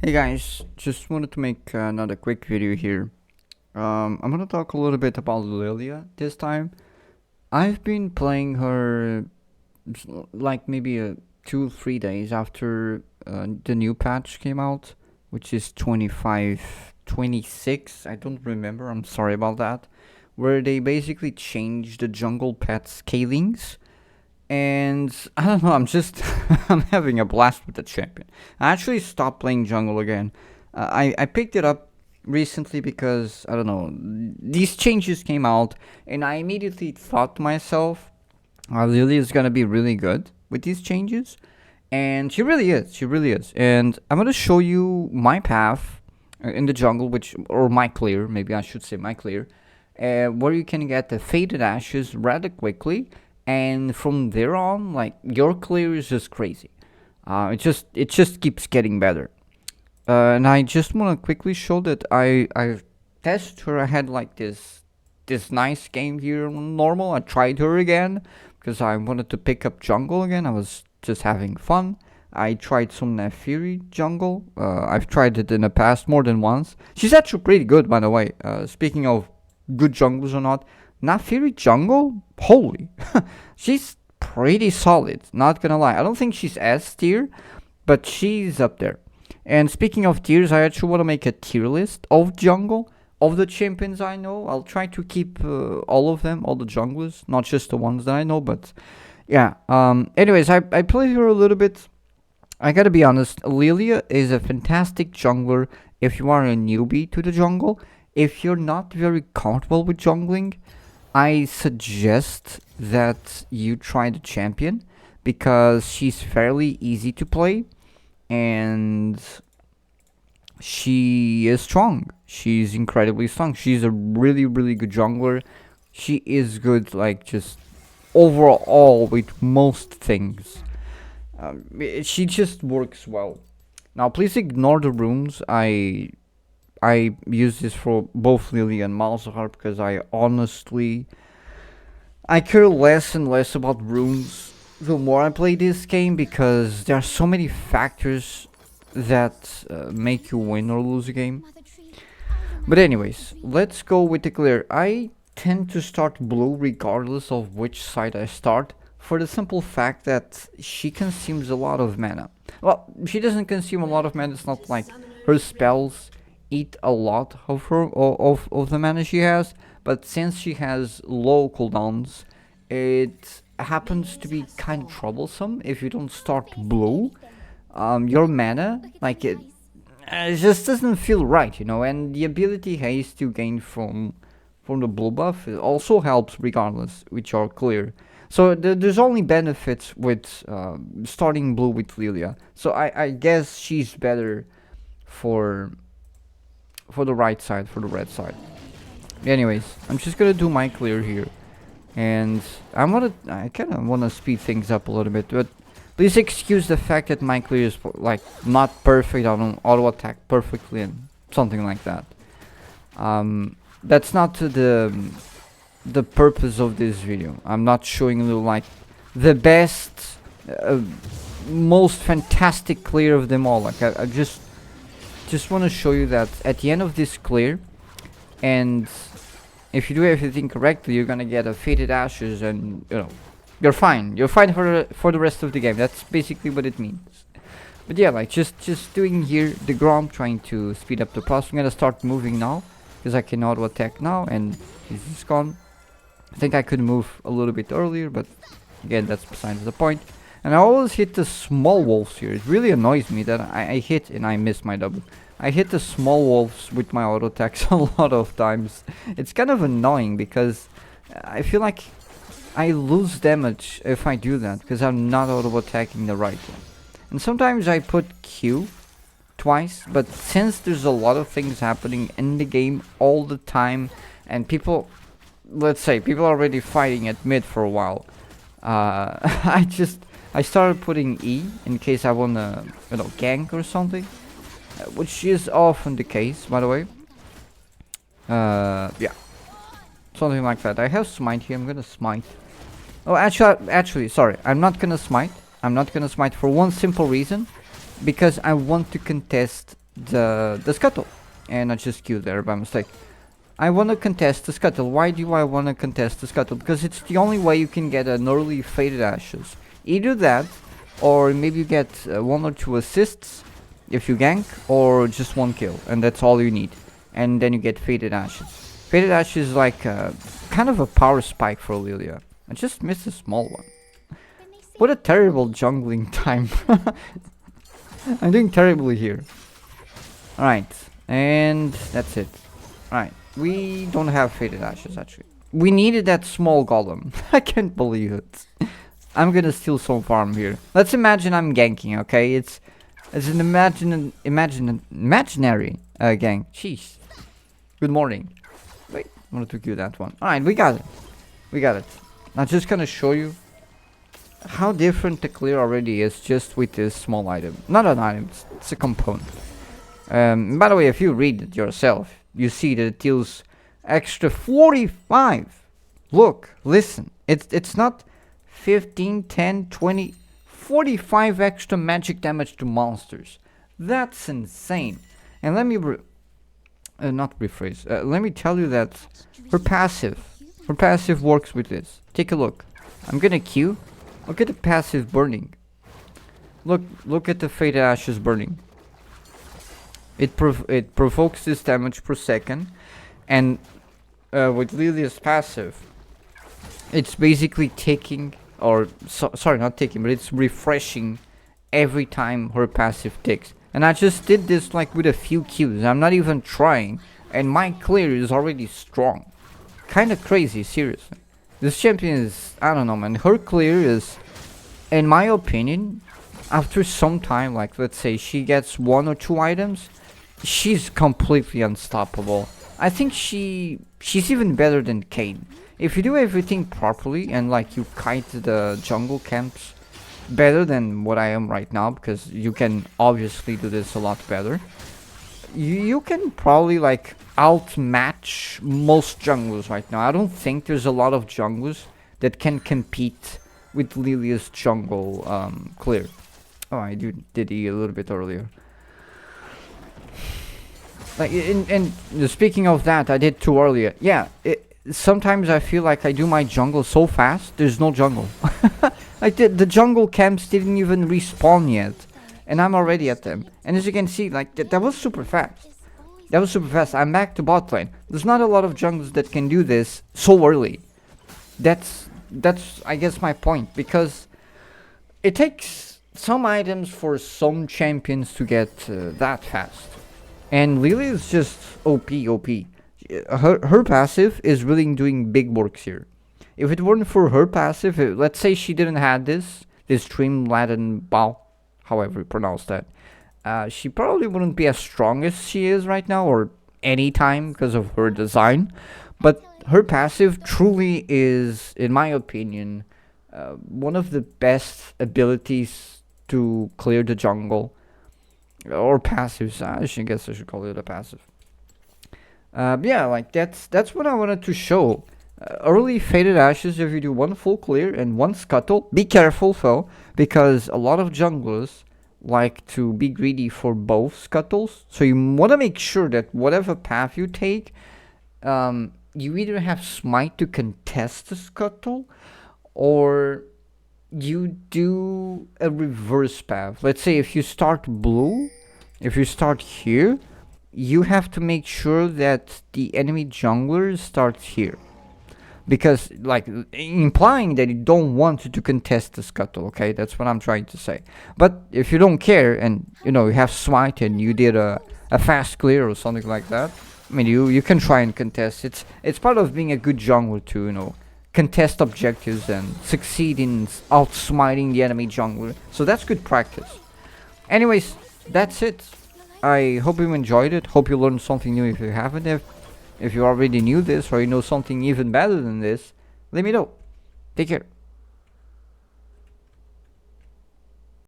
Hey guys, just wanted to make another quick video here. I'm gonna talk a little bit about Lillia this time. I've been playing her like maybe 2 3 days after the new patch came out, which is 25, 26. I don't remember. I'm sorry about that. Where they basically changed the jungle pet scalings, and I don't know. I'm just I'm having a blast with the champion. I actually stopped playing jungle again. I picked it up recently because I don't know, these changes came out, and I immediately thought to myself, Lily is gonna be really good with these changes, and she really is. She really is. And I'm gonna show you my path in the jungle, which or my clear, maybe I should say my clear, where you can get the faded ashes rather quickly, and from there on, like your clear is just crazy. It just keeps getting better. And I just want to quickly show that I've tested her. I had like this nice game here on normal. I tried her again because I wanted to pick up jungle again. I was just having fun. I tried some Nefiri jungle. I've tried it in the past more than once. She's actually pretty good, by the way. Speaking of good jungles or not, Nefiri jungle, holy, she's pretty solid. Not gonna lie. I don't think she's S tier, but she's up there. And speaking of tiers, I actually want to make a tier list of jungle of the champions I know. I'll try to keep all of them, all the junglers, not just the ones that I know. But yeah. Anyways, I played her a little bit. I gotta be honest. Lillia is a fantastic jungler if you are a newbie to the jungle. If you're not very comfortable with jungling, I suggest that you try the champion because she's fairly easy to play and she is strong. She's incredibly strong. She's a really, really good jungler. She is good, like, just overall with most things. She just works well. Now, please ignore the runes. I use this for both Lily and Malzahar because I care less and less about runes the more I play this game because there are so many factors that make you win or lose a game. But anyways, let's go with the clear. I tend to start blue regardless of which side I start for the simple fact that she consumes a lot of mana. Well, she doesn't consume a lot of mana. It's not like her spells eat a lot of of the mana she has, but since she has low cooldowns, it happens to be kind of troublesome if you don't start blue. Your mana, like it just doesn't feel right, you know. And the ability haste you gain from the blue buff it also helps regardless, which are clear. So there's only benefits with starting blue with Lilia. So I guess she's better for the right side, for the red side. Anyways, I'm just gonna do my clear here, and I kind of wanna speed things up a little bit, but please excuse the fact that my clear is like not perfect. I don't auto attack perfectly and something like that. That's not the purpose of this video. I'm not showing you like the best, most fantastic clear of them all. Like I just want to show you that at the end of this clear, and if you do everything correctly, you're gonna get a faded ashes, and you know you're fine. You're fine for the rest of the game. That's basically what it means. But yeah, like just doing here the Grom, trying to speed up the process. I'm gonna start moving now because I can auto attack now, and he's just gone. I think I could move a little bit earlier, but again, that's besides the point. And I always hit the small wolves here. It really annoys me that I hit and I miss my double. I hit the small wolves with my auto attacks a lot of times. It's kind of annoying because I feel like I lose damage if I do that because I'm not auto attacking the right one. And sometimes I put Q twice, but since there's a lot of things happening in the game all the time, and people, let's say, people are already fighting at mid for a while, I started putting E in case I wanna, you know, gank or something, which is often the case, by the way. Yeah, something like that. I have smite here. I'm gonna smite. Oh, actually, sorry. I'm not gonna smite. I'm not gonna smite for one simple reason, because I want to contest the scuttle, and I just queued there by mistake. I want to contest the scuttle. Why do I want to contest the scuttle? Because it's the only way you can get an early faded ashes. Either that, or maybe you get 1 or 2 assists if you gank, or just 1 kill, and that's all you need. And then you get faded ashes. Faded ashes is like kind of a power spike for Lillia. I just missed a small one. What a terrible jungling time. I'm doing terribly here. Alright, and that's it. Alright, we don't have faded ashes actually. We needed that small golem. I can't believe it. I'm gonna steal some farm here. Let's imagine I'm ganking, okay? It's an imaginary gank. Jeez. Good morning. Wait, I wanted to do that one. Alright, we got it. We got it. I'm just gonna show you how different the clear already is just with this small item. Not an item, it's a component. By the way, if you read it yourself, you see that it deals extra 45. Look, listen. It's not 15, 10, 20, 45 extra magic damage to monsters. That's insane. And let me not rephrase. Let me tell you that her passive works with this. Take a look. I'm gonna Q. Look at the passive burning. Look at the faded ashes burning. It provokes this damage per second, and with Lillia's passive, it's basically taking, or sorry, not taking, but it's refreshing every time her passive ticks. And I just did this like with a few Qs. I'm not even trying, and my clear is already strong. Kinda crazy, seriously. This champion is, I don't know, man. Her clear is, in my opinion, after some time, like let's say she gets 1 or 2 items, she's completely unstoppable. I think she's even better than Kane. If you do everything properly and like you kite the jungle camps better than what I am right now, because you can obviously do this a lot better, you can probably like outmatch most junglers right now. I don't think there's a lot of junglers that can compete with Lillia's jungle clear. Oh, I did E a little bit earlier. Like, and speaking of that, I did 2 earlier. Yeah, sometimes I feel like I do my jungle so fast, there's no jungle. Like, the jungle camps didn't even respawn yet, and I'm already at them. And as you can see, like, that was super fast. That was super fast. I'm back to bot lane. There's not a lot of junglers that can do this so early. That's I guess my point, because it takes some items for some champions to get that fast. And Lillia is just OP. Her passive is really doing big works here. If it weren't for her passive, let's say she didn't have this Stream Latin Bow, however you pronounce that, she probably wouldn't be as strong as she is right now, or any time, because of her design. But her passive truly is, in my opinion, one of the best abilities to clear the jungle. Or passives, I guess I should call it a passive. Yeah, like that's what I wanted to show. Early faded ashes, if you do 1 full clear and 1 scuttle, be careful though, because a lot of junglers like to be greedy for both scuttles. So you want to make sure that whatever path you take, you either have smite to contest the scuttle, or you do a reverse path. Let's say if you start blue, if you start here, you have to make sure that the enemy jungler starts here, because like implying that you don't want to contest the scuttle. Okay, that's what I'm trying to say. But if you don't care, and you know you have smite and you did a fast clear or something like that, I mean you can try and contest. It's part of being a good jungler to, you know, contest objectives and succeed in outsmiting the enemy jungler. So that's good practice. Anyways, that's it. I hope you enjoyed it. Hope you learned something new if you haven't. If you already knew this, or you know something even better than this, let me know. Take care.